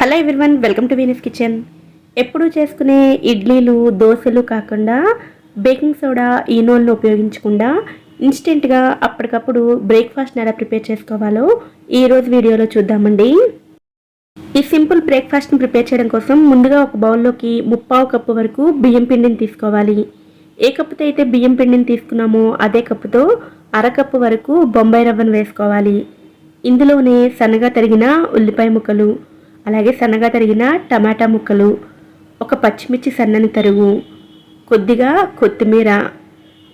Hello everyone, welcome to Venus kitchen. ఎప్పుడు చేసుకునే ఇడ్లీలు దోశలు కాకుండా బేకింగ్ సోడా ఈనోల్ని ఉపయోగించకుండా ఇన్స్టెంట్గా అప్పటికప్పుడు బ్రేక్ఫాస్ట్ని ఎలా ప్రిపేర్ చేసుకోవాలో ఈరోజు వీడియోలో చూద్దామండి. ఈ సింపుల్ బ్రేక్ఫాస్ట్ని ప్రిపేర్ చేయడం కోసం ముందుగా ఒక బౌల్లోకి 3/4 కప్పు వరకు బియ్యం పిండిని తీసుకోవాలి. ఏ కప్పుతో అయితే బియ్యం పిండిని తీసుకున్నామో అదే కప్పుతో అరకప్పు వరకు బొంబాయి రవ్వను వేసుకోవాలి. ఇందులోనే సన్నగా తరిగిన ఉల్లిపాయ ముక్కలు, అలాగే సన్నగా తరిగిన టమాటా ముక్కలు, ఒక పచ్చిమిర్చి సన్నని తరుగు, కొద్దిగా కొత్తిమీర,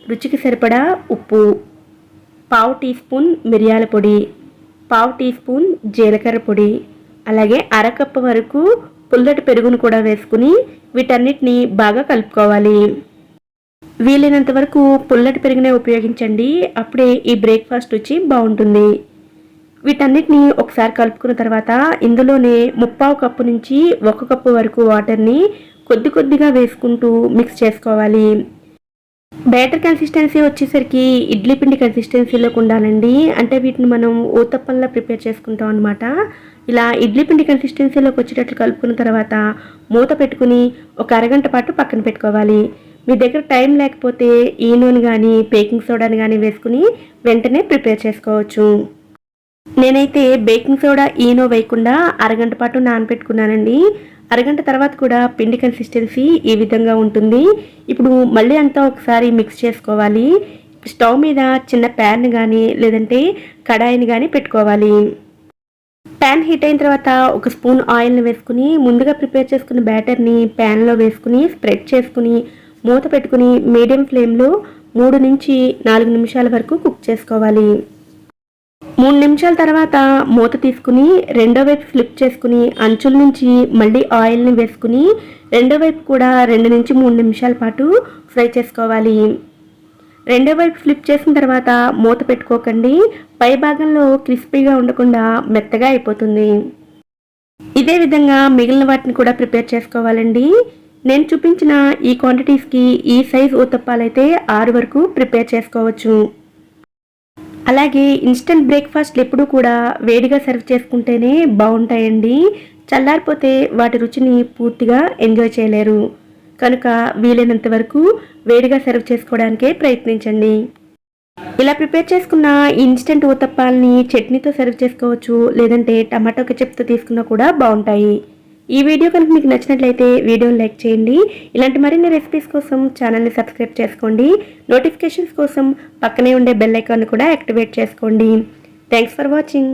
రుచికి సరిపడా ఉప్పు, 1/2 టీ స్పూన్ మిరియాల పొడి, 1/2 టీ స్పూన్ జీలకర్ర పొడి, అలాగే అరకప్పు వరకు పుల్లటి పెరుగును కూడా వేసుకుని వీటన్నిటిని బాగా కలుపుకోవాలి. వీలైనంత వరకు పుల్లటి పెరుగునే ఉపయోగించండి, అప్పుడే ఈ బ్రేక్ఫాస్ట్ రుచి బాగుంటుంది. వీటన్నిటిని ఒకసారి కలుపుకున్న తర్వాత ఇందులోనే 3/4 కప్పు నుంచి 1 కప్పు వరకు వాటర్ని కొద్దిగా వేసుకుంటూ మిక్స్ చేసుకోవాలి. బ్యాటర్ కన్సిస్టెన్సీ వచ్చేసరికి ఇడ్లీ పిండి కన్సిస్టెన్సీలోకి ఉండాలండి. అంటే వీటిని మనం ఊతప్పంలా ప్రిపేర్ చేసుకుంటాం అనమాట. ఇలా ఇడ్లీ పిండి కన్సిస్టెన్సీలోకి వచ్చేటట్లు కలుపుకున్న తర్వాత మూత పెట్టుకుని ఒక అరగంట పాటు పక్కన పెట్టుకోవాలి. మీ దగ్గర టైం లేకపోతే ఈనోని కానీ బేకింగ్ సోడాని కానీ వేసుకుని వెంటనే ప్రిపేర్ చేసుకోవచ్చు. నేనైతే బేకింగ్ సోడా ఈనో వేయకుండా అరగంట పాటు నానబెట్టుకున్నానండి. అరగంట తర్వాత కూడా పిండి కన్సిస్టెన్సీ ఈ విధంగా ఉంటుంది. ఇప్పుడు మళ్ళీ అంతా ఒకసారి మిక్స్ చేసుకోవాలి. స్టవ్ మీద చిన్న ప్యాన్ కానీ లేదంటే కడాయిని కానీ పెట్టుకోవాలి. ప్యాన్ హీట్ అయిన తర్వాత ఒక స్పూన్ ఆయిల్ని వేసుకుని ముందుగా ప్రిపేర్ చేసుకున్న బ్యాటర్ని ప్యాన్లో వేసుకుని స్ప్రెడ్ చేసుకుని మూత పెట్టుకుని మీడియం ఫ్లేమ్లో 3 నుంచి 4 నిమిషాల వరకు కుక్ చేసుకోవాలి. 3 నిమిషాల తర్వాత మూత తీసుకుని రెండో వైపు ఫ్లిప్ చేసుకుని అంచుల నుంచి మళ్ళీ ఆయిల్ని వేసుకుని రెండో వైపు కూడా 2 నుంచి 3 నిమిషాల పాటు ఫ్రై చేసుకోవాలి. రెండో వైపు ఫ్లిప్ చేసిన తర్వాత మూత పెట్టుకోకండి, పై భాగంలో క్రిస్పీగా ఉండకుండా మెత్తగా అయిపోతుంది. ఇదే విధంగా మిగిలిన వాటిని కూడా ప్రిపేర్ చేసుకోవాలండి. నేను చూపించిన ఈ క్వాంటిటీస్కి ఈ సైజ్ ఊతప్పాలైతే 6 వరకు ప్రిపేర్ చేసుకోవచ్చు. అలాగే ఇన్స్టెంట్ బ్రేక్ఫాస్ట్లు ఎప్పుడూ కూడా వేడిగా సర్వ్ చేసుకుంటేనే బాగుంటాయండి. చల్లారిపోతే వాటి రుచిని పూర్తిగా ఎంజాయ్ చేయలేరు. కనుక వీలైనంత వరకు వేడిగా సర్వ్ చేసుకోవడానికే ప్రయత్నించండి. ఇలా ప్రిపేర్ చేసుకున్న ఇన్స్టెంట్ ఊతప్పాలని చట్నీతో సర్వ్ చేసుకోవచ్చు, లేదంటే టమాటో కెచప్తో తీసుకున్నా కూడా బాగుంటాయి. ఈ వీడియో కనుక మీకు నచ్చినట్లయితే వీడియోని లైక్ చేయండి. ఇలాంటి మరిన్ని రెసిపీస్ కోసం ఛానల్ని సబ్స్క్రైబ్ చేసుకోండి. నోటిఫికేషన్స్ కోసం పక్కనే ఉండే బెల్ ఐకాన్ని కూడా యాక్టివేట్ చేసుకోండి. Thanks for watching.